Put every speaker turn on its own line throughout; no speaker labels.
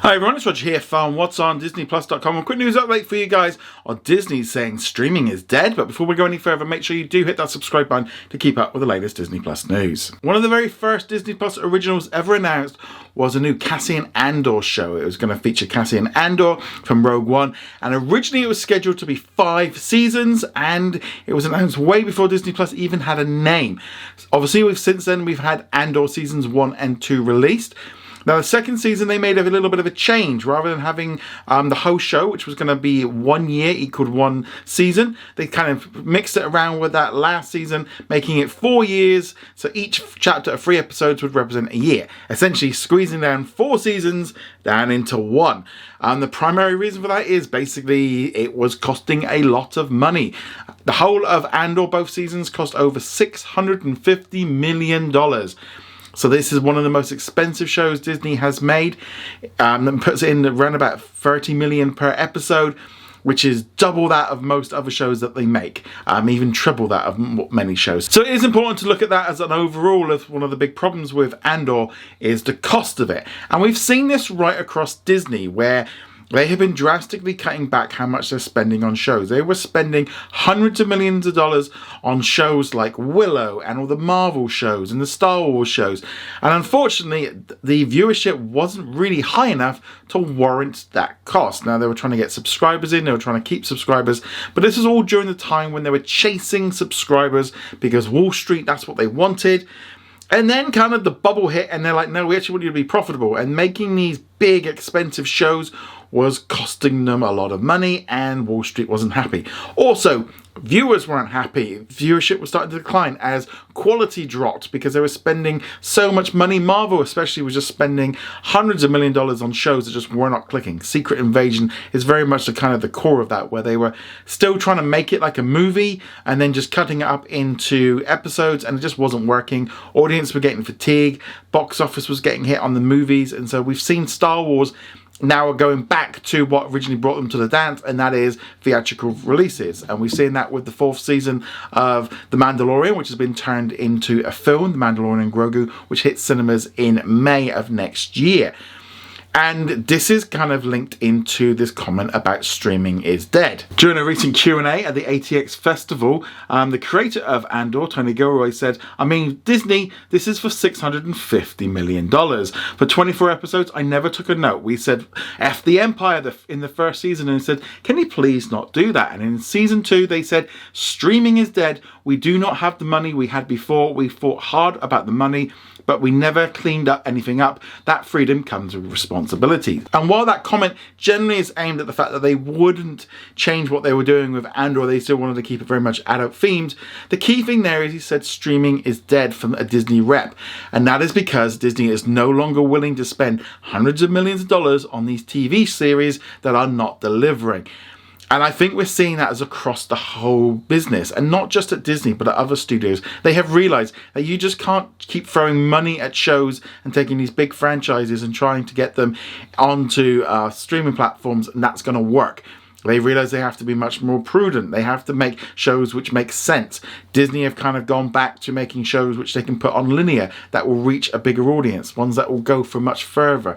Hi everyone, it's Roger here from What's on DisneyPlus.com. A quick news update for you guys on Disney saying streaming is dead. But before we go any further, make sure you do hit that subscribe button to keep up with the latest Disney Plus news. One of the very first Disney Plus originals ever announced was a new Cassian Andor show. It was going to feature Cassian Andor from Rogue One, and originally it was scheduled to be 5 seasons, and it was announced way before Disney Plus even had a name. Obviously, since then we've had Andor seasons 1 and 2 released. Now, the second season, they made a little bit of a change. Rather than having the whole show, which was going to be 1 year equaled 1 season, they kind of mixed it around with that last season, making it 4 years. So each chapter of 3 episodes would represent a year, essentially squeezing down 4 seasons down into 1. The primary reason for that is basically it was costing a lot of money. The whole of Andor, both seasons, cost over $650 million. So this is one of the most expensive shows Disney has made. That puts it in around about $30 million per episode, which is double that of most other shows that they make, even triple that of many shows. So it is important to look at that as an overall of one of the big problems with Andor is the cost of it. And we've seen this right across Disney, where they have been drastically cutting back how much they're spending on shows. They were spending hundreds of millions of dollars on shows like Willow and all the Marvel shows and the Star Wars shows. And unfortunately, the viewership wasn't really high enough to warrant that cost. Now, they were trying to get subscribers in, they were trying to keep subscribers, but this was all during the time when they were chasing subscribers because Wall Street, that's what they wanted. And then kind of the bubble hit and they're like, no, we actually want you to be profitable. And making these big, expensive shows was costing them a lot of money, and Wall Street wasn't happy. Also, viewers weren't happy. Viewership was starting to decline as quality dropped because they were spending so much money. Marvel especially was just spending hundreds of millions of dollars on shows that just were not clicking. Secret Invasion is very much the kind of the core of that, where they were still trying to make it like a movie and then just cutting it up into episodes, and it just wasn't working. Audience were getting fatigued. Box office was getting hit on the movies, and so we've seen Star Wars now are going back to what originally brought them to the dance, and that is theatrical releases. And we've seen that with the 4th season of The Mandalorian, which has been turned into a film, The Mandalorian and Grogu, which hits cinemas in May of next year. And this is kind of linked into this comment about streaming is dead. During a recent Q&A at the ATX Festival, the creator of Andor, Tony Gilroy, said, I mean, Disney, this is for $650 million. For 24 episodes, I never took a note. We said, F the Empire in the first season, and said, can you please not do that? And in season 2, they said, streaming is dead. We do not have the money we had before. We fought hard about the money, but we never cleaned up anything up. That freedom comes with responsibility. And while that comment generally is aimed at the fact that they wouldn't change what they were doing with Andor, they still wanted to keep it very much adult themed, the key thing there is he said streaming is dead from a Disney rep. And that is because Disney is no longer willing to spend hundreds of millions of dollars on these TV series that are not delivering. And I think we're seeing that as across the whole business, and not just at Disney, but at other studios. They have realized that you just can't keep throwing money at shows and taking these big franchises and trying to get them onto streaming platforms, and that's going to work. They realize they have to be much more prudent. They have to make shows which make sense. Disney have kind of gone back to making shows which they can put on linear that will reach a bigger audience, ones that will go for much further,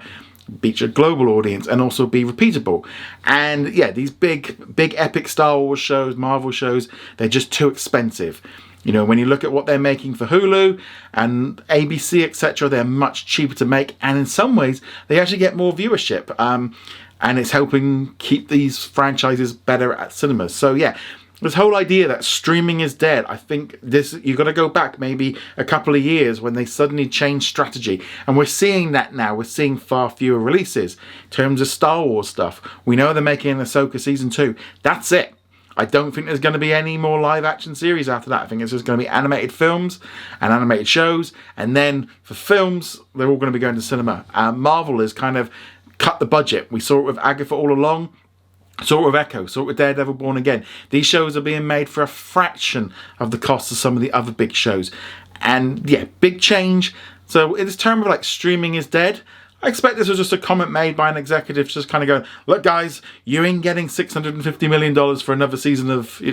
reach a global audience, and also be repeatable. And yeah, these big epic Star Wars shows, Marvel shows, they're just too expensive. You know, when you look at what they're making for Hulu and ABC, etc., they're much cheaper to make, and in some ways they actually get more viewership, and it's helping keep these franchises better at cinemas. So yeah, this whole idea that streaming is dead, I think you've got to go back maybe a couple of years when they suddenly changed strategy. And we're seeing that now. We're seeing far fewer releases in terms of Star Wars stuff. We know they're making an Ahsoka season 2. That's it. I don't think there's going to be any more live action series after that. I think it's just going to be animated films and animated shows. And then for films, they're all going to be going to cinema. Marvel has kind of cut the budget. We saw it with Agatha all along. Saw it with Echo, saw it with Daredevil Born Again. These shows are being made for a fraction of the cost of some of the other big shows. And yeah, big change. So in this term of like streaming is dead, I expect this was just a comment made by an executive just kind of going, look guys, you ain't getting $650 million for another season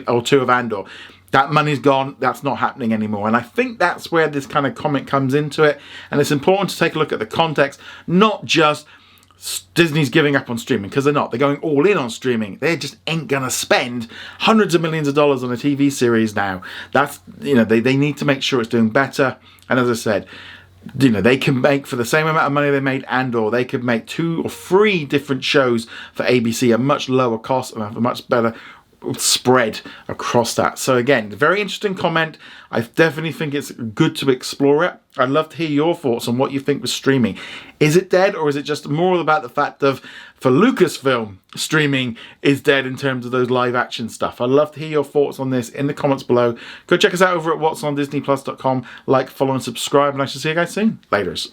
or 2 of Andor. That money's gone, that's not happening anymore. And I think that's where this kind of comment comes into it. And it's important to take a look at the context, not just Disney's giving up on streaming, because they're not. They're going all in on streaming. They just ain't going to spend hundreds of millions of dollars on a TV series now. That's, you know, they need to make sure it's doing better. And as I said, you know, they can make, for the same amount of money they made Andor, they could make 2 or 3 different shows for ABC at much lower cost and have a much better spread across that. So again, very interesting comment. I definitely think it's good to explore it. I'd love to hear your thoughts on what you think with streaming. Is it dead, or is it just more about the fact of, for Lucasfilm, streaming is dead in terms of those live action stuff? I'd love to hear your thoughts on this in the comments below. Go check us out over at whatsondisneyplus.com. Like, follow and subscribe, and I shall see you guys soon. Laters.